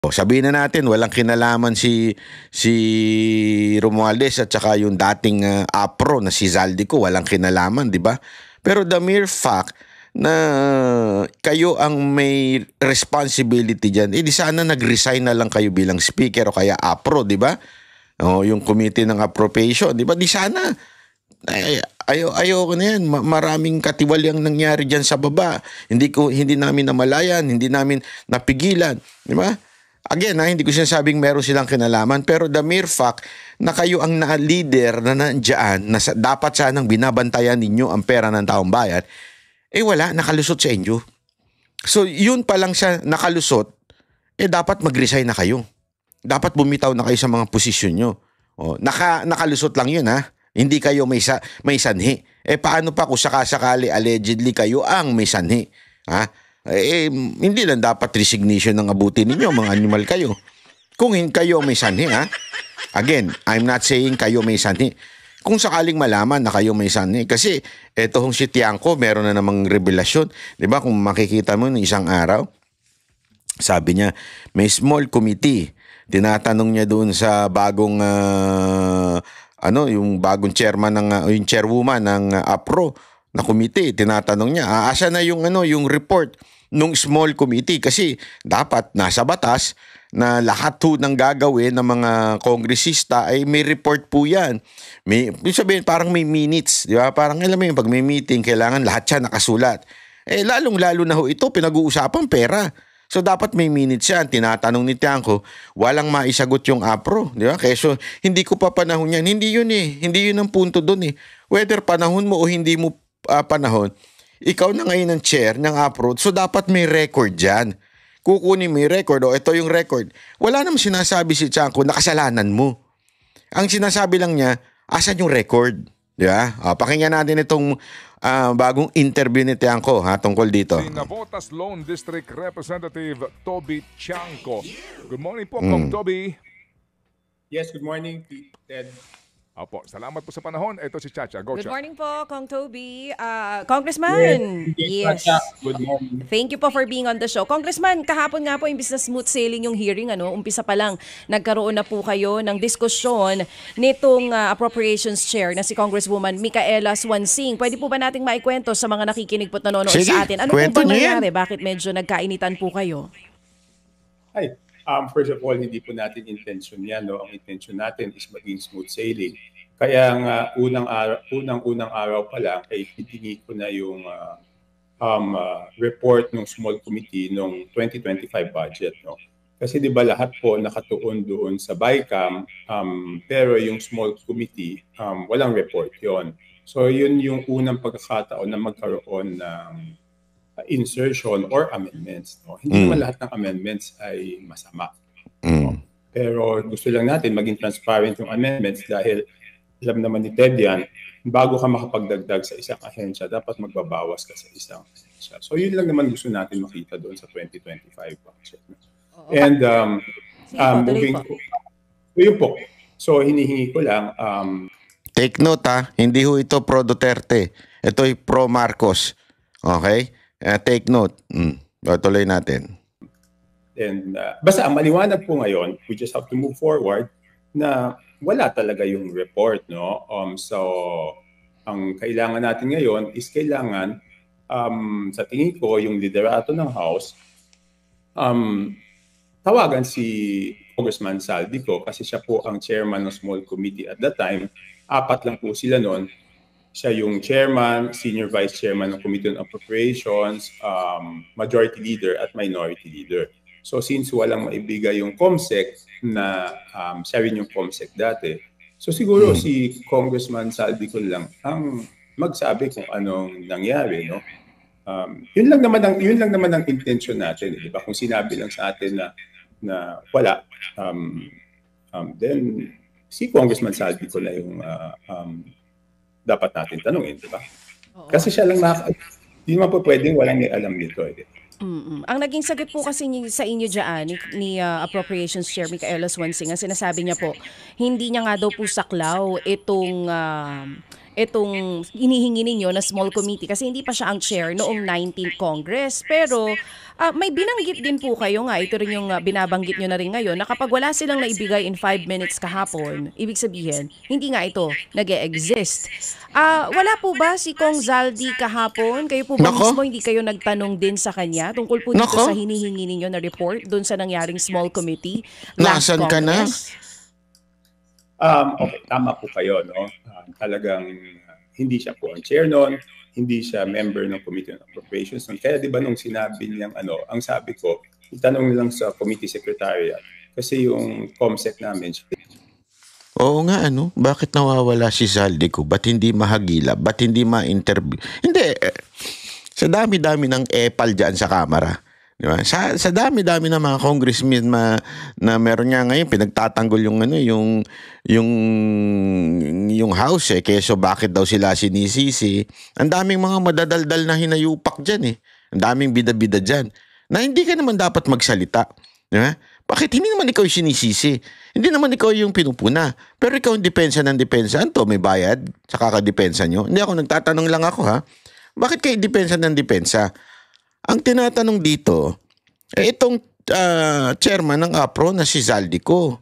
Sabihin na natin walang kinalaman si Romualdez at saka yung dating APRO na si Zaldico, walang kinalaman, di ba? Pero the mere fact na kayo ang may responsibility diyan, di sana nag-resign na lang kayo bilang speaker o kaya APRO, di ba? O yung committee ng appropriation, di ba? Di sana ayoko na yan. Maraming katiwalyang nangyari diyan sa baba. Hindi namin namalayan, hindi namin napigilan, di ba? Again, hindi ko sinasabing meron silang kinalaman, pero the mere fact na kayo ang leader na nandiyan, na dapat sanang binabantayan ninyo ang pera ng taong bayan, wala, nakalusot sa inyo. So, yun pa lang siya nakalusot, dapat mag-resign na kayo. Dapat bumitaw na kayo sa mga posisyon nyo. Nakalusot lang yun, ha? Hindi kayo may sanhi. Paano pa kung sakasakali, allegedly kayo ang may sanhi? Ha? Hindi lang dapat resignation ng abutin ninyo, mga animal kayo. Kung kayo may sanhi, ha? Again, I'm not saying kayo may sanhi. Kung sakaling malaman na kayo may sanhi, kasi eto hong si Tiangco, meron na namang revelasyon. Di ba? Kung makikita mo ng isang araw, sabi niya, may small committee. Tinatanong niya doon sa bagong, yung bagong chairman yung chairwoman ng APRO, na committee, tinatanong niya, asa na yung report nung small committee, kasi dapat nasa batas na lahat ho ng gagawin ng mga kongresista ay may report po yan. Sabihin, parang may minutes, di ba? Parang alam mo yung pag may meeting, kailangan lahat siya nakasulat. Lalong-lalo na ho ito, pinag-uusapan pera. So, dapat may minutes yan. Tinatanong ni Tiangco, walang maisagot yung APRO. Di ba? Kaya so, hindi ko pa panahon yan. Hindi yun eh. Hindi yun ang punto dun eh. Whether panahon mo o hindi mo panahon, ikaw na ngayon ang chair ng APRO. So, dapat may record dyan. Kukunin mo yung record. Ito yung record. Wala namang sinasabi si Tiangco na kasalanan mo. Ang sinasabi lang niya, asan yung record? Di ba? Pakinggan natin itong bagong interview ni Tiangco tungkol dito. Si Navotas Lone District Representative Toby Tiangco. Good morning po, Kong Toby. Yes, good morning, Ted. Opo, salamat po sa panahon. Ito si Chacha. Go, Good Chacha. morning po, Kong Toby. Congressman. Yes. Good morning. Thank you po for being on the show. Congressman, kahapon nga po imbis na smooth sailing yung hearing, umpisa pa lang, nagkaroon na po kayo ng diskusyon nitong appropriations chair na si Congresswoman Micaela Swansing. Pwede po ba nating maikwento sa mga nakikinig po at nanonood sa atin? Ano po ba nangyari? Bakit medyo nagkainitan po kayo? Hi. First of all, hindi po natin intention yan. No? Ang intention natin is maging smooth sailing. Kaya nga, unang araw pa lang, hiningi ko na yung report ng small committee ng 2025 budget. No? Kasi di ba lahat po nakatuon doon sa BICAM, pero yung small committee, walang report yon. So yun yung unang pagkakataon na magkaroon ng insertion or amendments. No? Hindi naman lahat ng amendments ay masama. No? Pero gusto lang natin maging transparent yung amendments dahil alam naman ni Ted yan, bago ka makapagdagdag sa isang ahensya, dapat magbabawas ka sa isang ahensya. So yun lang naman gusto natin makita doon sa 2025 budget. And moving po. Yun po. So hinihingi ko lang. Take note hindi ho ito pro Duterte. Ito ay pro Marcos. Okay? Take note. Tuloy natin. And basta ang maliwanag po ngayon, we just have to move forward na wala talaga yung report, no? So ang kailangan natin ngayon is kailangan sa tingin ko yung liderato ng House tawagan si Congressman Zaldico kasi siya po ang chairman ng small committee at that time. 4 lang po sila noon. Siya yung chairman, senior vice chairman ng Committee on Appropriations, majority leader at minority leader. So since walang maibigay yung COMSEC na siya rin yung COMSEC dati, so siguro si Congressman Zaldico lang ang magsabi kung anong nangyari, no? Yun lang naman ang intention natin, di ba? Kung sinabi lang sa atin na wala, then si Congressman Zaldico na yung dapat natin tanungin, di ba? Kasi siya lang hindi naman po pwedeng walang may alam nito. Ang naging sagot po kasi sa inyo dyan ni Appropriations Chair Micaela Swansing, ang sinasabi niya po, hindi niya nga daw po saklaw itong inihingi ninyo na small committee kasi hindi pa siya ang chair noong 19th Congress. Pero may binanggit din po kayo nga, ito rin yung binabanggit nyo na rin ngayon, na kapag wala silang naibigay in 5 minutes kahapon, ibig sabihin, hindi nga ito nag-e-exist. Wala po ba si Kong Zaldi kahapon? Kayo po ba mismo hindi kayo nagtanong din sa kanya tungkol po dito sa hinihingi ninyo na report doon sa nangyaring small committee last Nasaan ka na? Okay, tama po kayo, no? Talagang hindi siya po ang chair noon, hindi siya member ng Committee on Appropriations. Kaya di ba nung sinabi niyang ang sabi ko, itanong nilang sa Committee Secretariat kasi yung COMSEC namin. Oo nga, bakit nawawala si Zaldico? Ba't hindi mahagila? Ba't hindi ma-interview? Hindi, sa dami-dami ng epal dyan sa Kamara. Diba? Sa dami-dami ng mga congressmen na meron nga ngayon pinagtatanggol yung house keso bakit daw sila sinisisi. Ang daming mga madadaldal na hinayupak diyan Ang daming bida-bida diyan na hindi ka naman dapat magsalita. Diba? Bakit hindi naman ikaw yung sinisisi? Hindi naman ikaw yung pinupuna. Pero ikaw yung depensa ng depensa. Anto, may bayad sa kakadepensa nyo? Hindi ako nagtatanong lang ako Bakit kayo depensa ng depensa? Ang tinatanong dito, itong chairman ng APRO na si Zaldico,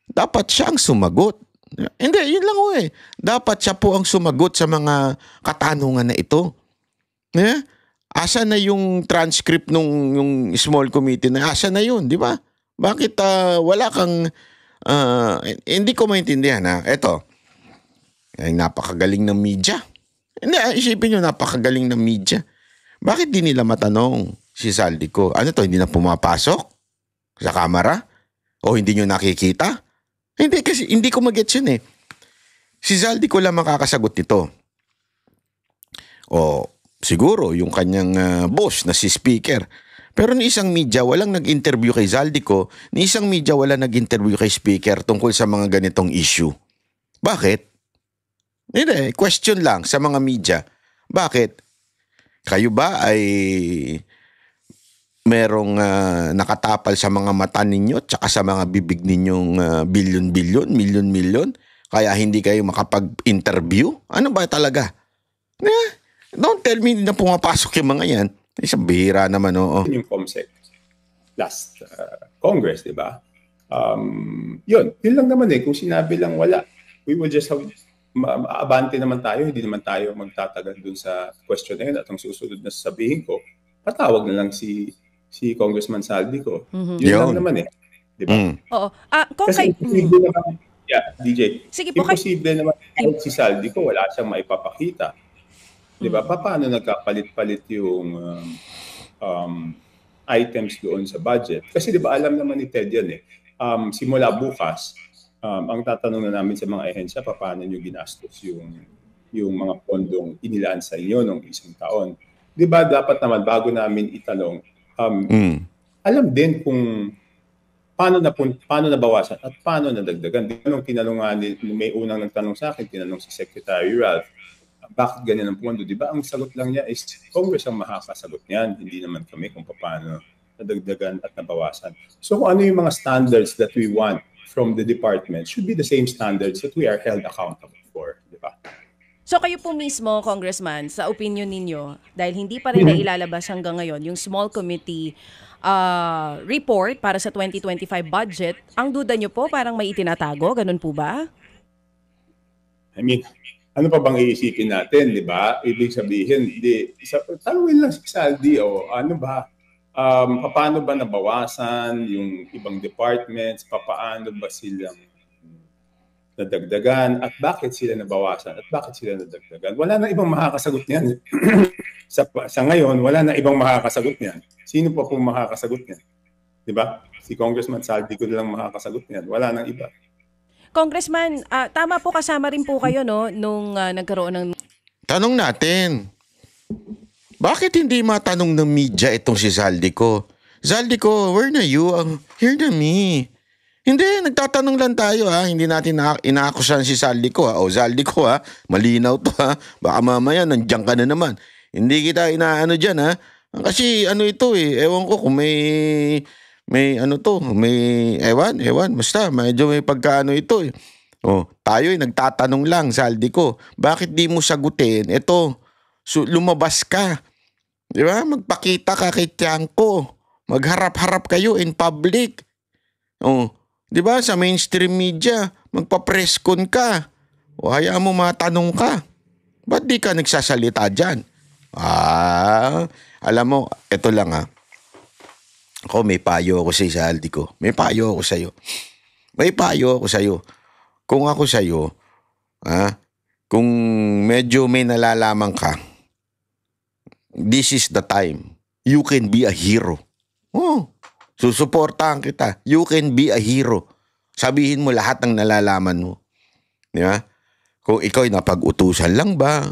dapat siya ang sumagot. Hindi, yun lang Dapat siya po ang sumagot sa mga katanungan na ito. Asa na yung transcript nung yung small committee na asa na yun, di ba? Bakit wala kang hindi ko maintindihan Ito, ay napakagaling ng media. Hindi, isipin nyo napakagaling ng media. Bakit di nila matanong si Zaldico? Ano to, hindi na pumapasok sa kamera? O hindi nyo nakikita? Hindi, kasi hindi ko mag-gets yun Si Zaldico lang makakasagot nito. O siguro yung kanyang boss na si speaker. Pero ni isang media walang nag-interview kay Zaldico, ni isang media walang nag-interview kay speaker tungkol sa mga ganitong issue. Bakit? Hindi, question lang sa mga media. Bakit? Kayo ba ay merong nakatapal sa mga mata ninyo tsaka sa mga bibig ninyong bilyon-bilyon, milyon-milyon? Kaya hindi kayo makapag-interview? Ano ba talaga? Don't tell me na pumapasok yung mga yan. Isang bihira naman, Yung COMSEC last Congress, di ba? Yun lang naman kung sinabi lang wala. We will just have maabante naman tayo, hindi naman tayo magtatagal dun sa question na yun at ang susunod na sasabihin ko, patawag na lang si Congressman Zaldico. Yun lang naman di ba? Oo. Kasi imposible naman, DJ, sige po, imposible naman si Zaldico, wala siyang maipapakita. Di ba? Paano nagkapalit-palit yung items doon sa budget? Kasi di ba alam naman ni Ted yan simula bukas, ang tatanong na namin sa mga ahensya, paano nyo ginastos yung mga pondong inilaan sa inyo nung isang taon. Di ba dapat naman bago namin itanong, alam din kung paano nabawasan at paano nadagdagan. Di ba nung tinanong nga, may unang nagtanong sa akin, tinanong si Secretary Ralph, bakit ganyan ang pondo? Di ba ang sagot lang niya is Congress ang makakasagot niyan, hindi naman kami kung paano nadagdagan at nabawasan. So kung ano yung mga standards that we want from the department should be the same standards that we are held accountable for, di ba? So kayo po mismo, Congressman, sa opinion ninyo, dahil hindi pa rin nailalabas hanggang ngayon yung small committee report para sa 2025 budget, ang duda nyo po parang may itinatago, ganun po ba? I mean, ano pa bang iisipin natin, di ba? Ibig sabihin, tanungin lang si Zaldi, ano ba? Paano ba nabawasan yung ibang departments? Paano ba silang nadagdagan? At bakit sila nabawasan? At bakit sila nadagdagan? Wala na ibang makakasagot niyan. sa ngayon, wala na ibang makakasagot niyan. Sino pa pong makakasagot niyan? Di ba? Si Congressman Zaldico lang makakasagot niyan. Wala nang iba. Congressman, tama po, kasama rin po kayo nung nagkaroon ng... Tanong natin. Bakit hindi matanong ng media itong si Zaldico? Zaldico, where na you? Here na me. Hindi, nagtatanong lang tayo Hindi natin inaakusahan si Zaldico O Zaldico malinaw to Baka mamaya nandiyan ka na naman. Hindi kita inaano dyan Kasi ito ewan ko kung may ewan. Basta medyo may pagkaano ito Oh, tayo ay nagtatanong lang sa Aldico, bakit di mo sagutin? Ito, lumabas ka. Di ba? Magpakita ka kay Tiangco. Magharap-harap kayo in public. Oh, di ba? Sa mainstream media, magpa-press con ka. O hayaan mo matanong ka. Ba't di ka nagsasalita dyan? Alam mo, ito lang Ako may payo ako sa Aldico. May payo ako sa'yo. May payo ako sa'yo. Kung ako sa'yo, kung medyo may nalalaman ka, this is the time. You can be a hero. Oh, susuportahan kita. You can be a hero. Sabihin mo lahat ng nalalaman mo. Di ba? Kung ikaw ay napag-utusan lang ba?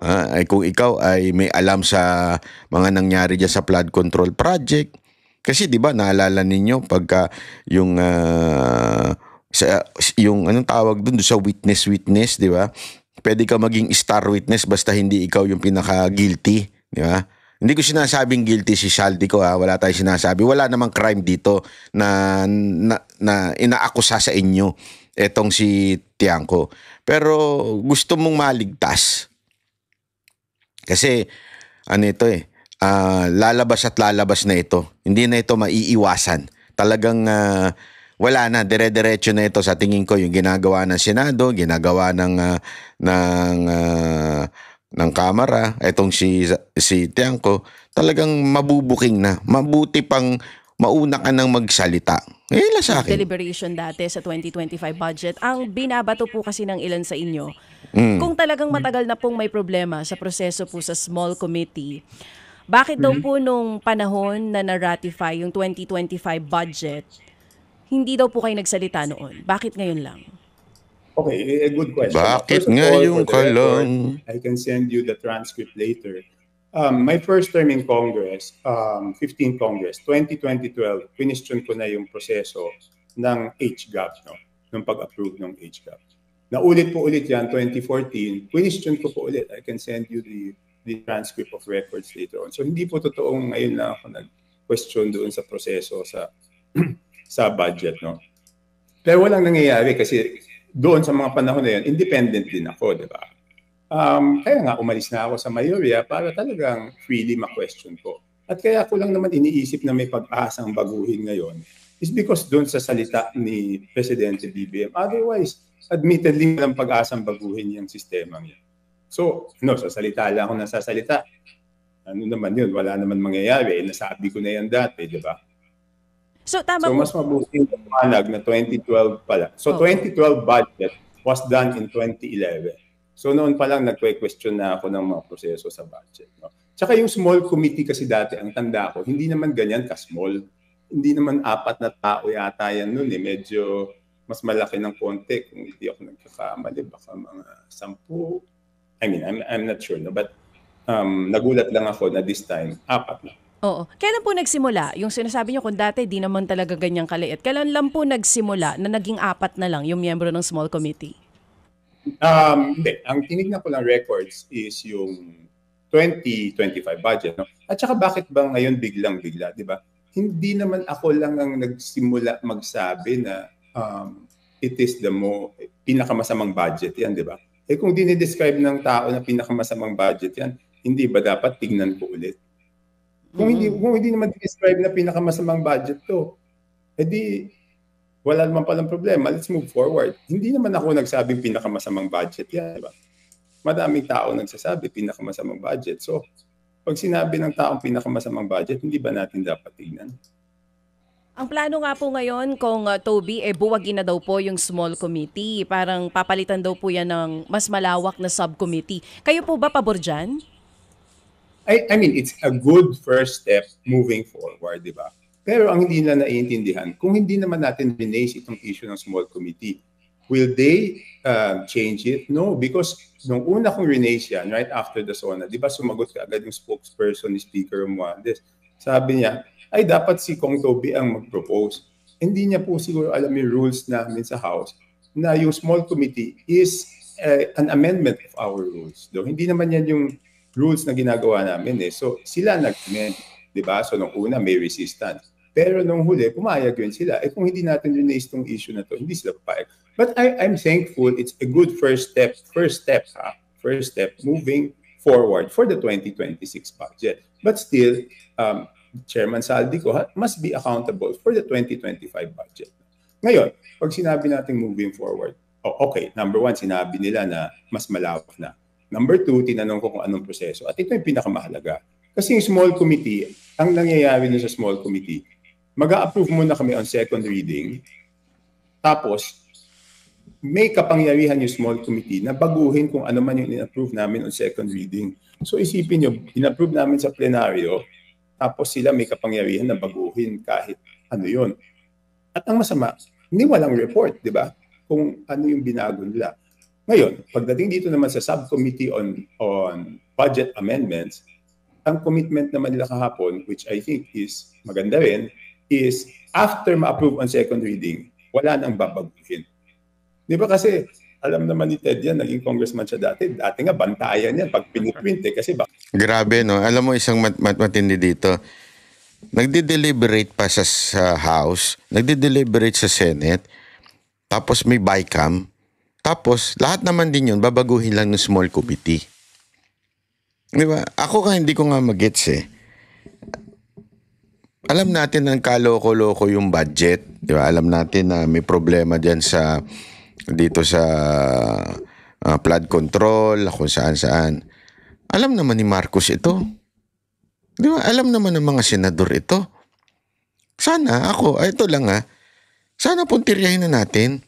Ay kung ikaw ay may alam sa mga nangyari dyan sa flood control project. Kasi di ba naalala ninyo pagka yung anong tawag doon sa witness, di ba? Pwede ka maging star witness basta hindi ikaw yung pinaka-guilty, di ba? Hindi ko sinasabing guilty si Saldico wala tayong sinasabi. Wala namang crime dito na inaakusa sa inyo etong si Tiangco. Pero gusto mong maligtas. Kasi lalabas at lalabas na ito. Hindi na ito maiiwasan. Talagang wala na, dire-diretso na ito sa tingin ko yung ginagawa ng Senado, ginagawa ng Kamara, etong si Tiangco, talagang mabubuking na. Mabuti pang mauna ka nang magsalita. Sa akin. Deliberation dati sa 2025 budget. Ang binabato po kasi ng ilan sa inyo, kung talagang matagal na pong may problema sa proseso po sa small committee, bakit daw po nung panahon na na-ratify yung 2025 budget, hindi daw po kayo nagsalita noon? Bakit ngayon lang? Okay, a good question. Bakit ngayon ka lang? I can send you the transcript later. My first term in Congress, 15th Congress, 2012, question ko na yung proseso ng HGAP, ng pag-approve ng HGAP. Naulit po ulit yan, 2014, question ko po ulit. I can send you the transcript of records later on. So hindi po totoong ngayon na ako nag-question doon sa proseso sa budget, Pero walang nangyayari kasi doon sa mga panahon na yan, independent din ako, di ba? Kaya nga umalis na ako sa mayorya para talagang freely ma-question ko. At kaya ko lang naman iniisip na may pag-asang baguhin ngayon is because doon sa salita ni Presidente BBM. Otherwise, admittedly, walang pag-asang baguhin yung sistema niya. So, sa salita lang ako nasasalita. Ano naman yun? Wala naman mangyayari. Nasabi ko na yan dati, di ba? So, tama po. Mas mabuti yung pumanag na 2012 pala. So, 2012 budget was done in 2011. So, noon pa lang nagque-question na ako ng mga proseso sa budget. Tsaka yung small committee kasi dati, ang tanda ko, hindi naman ganyan ka-small. Hindi naman 4 na tao yata yan noon. Medyo mas malaki ng konti. Kung hindi ako nagkakamali, baka mga 10. I mean, I'm not sure. But nagulat lang ako na this time, 4 na. Oo. Kailan po nagsimula? Yung sinasabi niyo kung dati di naman talaga ganyang kaliit. Kailan lang po nagsimula na naging 4 na lang yung miyembro ng small committee? Hindi. Ang tinignan ko lang records is yung 2025 budget. At saka bakit ba ngayon biglang-bigla, di ba? Hindi naman ako lang ang nagsimula magsabi na it is the pinakamasamang budget yan, di ba? Kung dinidescribe ng tao na pinakamasamang budget yan, hindi ba dapat tignan ko ulit? Kung hindi naman describe na pinakamasamang budget to, edi wala naman palang problema. Let's move forward. Hindi naman ako nagsabing pinakamasamang budget yan, di ba? Madaming tao nagsasabi pinakamasamang budget. So, pag sinabi ng taong pinakamasamang budget, hindi ba natin dapat tignan? Ang plano nga po ngayon kung Toby, buwagin na daw po yung small committee. Parang papalitan daw po yan ng mas malawak na subcommittee. Kayo po ba pabor dyan? I mean, it's a good first step moving forward, di ba? Pero ang hindi na naiintindihan, kung hindi naman natin rinaise itong issue ng small committee, will they change it? No, because nung una kong rinaise yan, right after the SONA, di ba sumagot ka agad yung spokesperson ni Speaker Romualdez. Sabi niya, ay dapat si Kong Toby ang mag-propose. Hindi niya po siguro alam yung rules namin sa House na yung small committee is an amendment of our rules. Though hindi naman yan yung rules na ginagawa namin. So sila nag-amend, di ba? So nung una may resistance. Pero nung huli, pumayag yun sila. Kung hindi natin release itong issue na to, hindi sila papayag. But I'm thankful it's a good first step moving forward for the 2026 budget. But still, Chairman Saldico must be accountable for the 2025 budget. Ngayon, pag sinabi natin moving forward, okay, number one, sinabi nila na mas malawak na. Number two, tinanong ko kung anong proseso. At ito yung pinakamahalaga. Kasi yung small committee, ang nangyayari sa small committee, mag-a-approve muna kami on second reading, tapos may kapangyarihan yung small committee na baguhin kung ano man yung in-approve namin on second reading. So isipin nyo, in-approve namin sa plenaryo, tapos sila may kapangyarihan na baguhin kahit ano yun. At ang masama, hindi walang report, di ba? Kung ano yung binago nila. Ngayon, pagdating dito naman sa subcommittee on budget amendments, ang commitment naman nila kahapon, which I think is maganda rin, is after ma-approve on second reading, wala nang babaguhin. Di ba kasi, alam naman ni Ted yan, naging congressman siya dati. Dati nga, bantayan yan pag piniprint kasi Grabe, no? Alam mo, isang matindi dito. Nagde-deliberate pa sa House, nagde-deliberate sa Senate, tapos may BICAM, tapos lahat naman din yun, babaguhin lang ng small committee. Di ba? Ako ka hindi ko nga mag-gets eh. Alam natin na kaloko-loko yung budget. Di ba? Alam natin na may problema dyan dito sa flood control, kung saan-saan. Alam naman ni Marcos ito. Di ba? Alam naman ng mga senador ito. Sana ito lang sana puntiryahin na natin.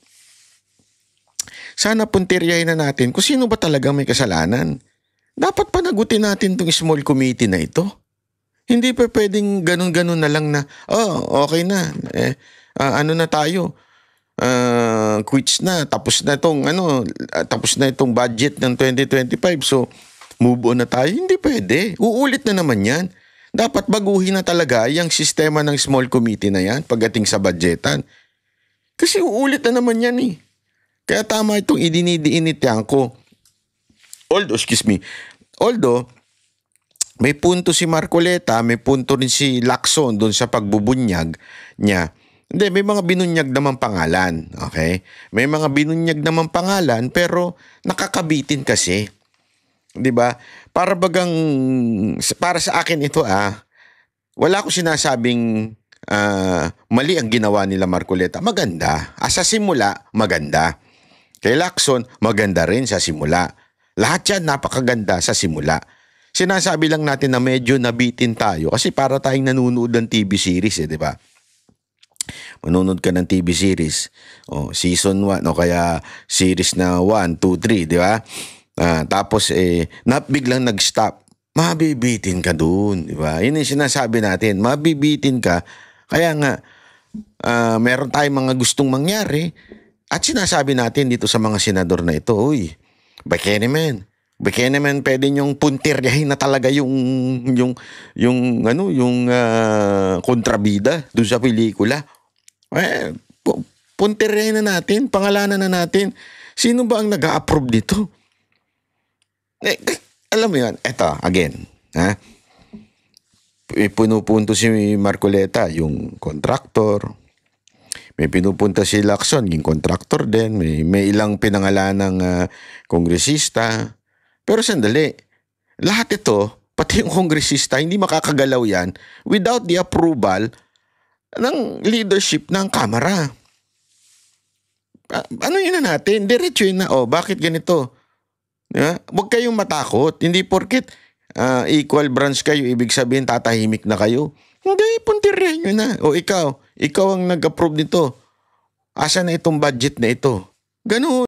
Sana puntiryahin na natin kung sino ba talaga may kasalanan. Dapat panagutin natin itong small committee na ito. Hindi pa pwedeng ganun-ganun na lang na, okay na. Ano na tayo? Quits na. Tapos na itong budget ng 2025. So, move on na tayo. Hindi pwede. Uulit na naman yan. Dapat baguhin na talaga yung sistema ng small committee na yan pagdating sa budgetan. Kasi uulit na naman yan eh. Kaya tama itong idinidiinityan ko. Although, may punto si Marcoleta, may punto rin si Lacson doon sa pagbubunyag niya. Hindi, may mga binunyag naman pangalan. Okay? May mga binunyag naman pangalan pero nakakabitin kasi. 'Di ba? Para sa akin ito wala ko sinasabing mali ang ginawa nila Marcoleta. Maganda. Sa simula, maganda. Kay Lacson, maganda rin sa simula. Lahat yan napakaganda sa simula. Sinasabi lang natin na medyo nabitin tayo kasi para tayong nanonood ng TV series di ba? Manonood ka ng TV series. Season 1 o kaya series na 1, 2, 3, di ba? Tapos biglang nag-stop. Mabibitin ka dun, di ba? Yun yung sinasabi natin, mabibitin ka. Kaya nga, meron tayong mga gustong mangyari at sinasabi natin dito sa mga senador na ito, uy, baka naman pwede niyong puntiryahin na talaga yung kontrabida doon sa pelikula. Puntiryahin na natin, pangalanan na natin. Sino ba ang nag-a-approve dito? Alam mo yan, eto, again, pinupunto si Marcoleta, yung contractor. May pinupunta si Lacson, yung contractor din. May ilang pinangalan ng kongresista. Pero sandali, lahat ito, pati yung kongresista, hindi makakagalaw yan without the approval ng leadership ng Kamara. Ano yun na natin? Diretso yun na, bakit ganito? Huwag kayong matakot. Hindi porket equal branch kayo, ibig sabihin tatahimik na kayo. Hindi, puntiryahin nyo na. Ikaw ang nag-approve nito. Asa na itong budget na ito? Ganun.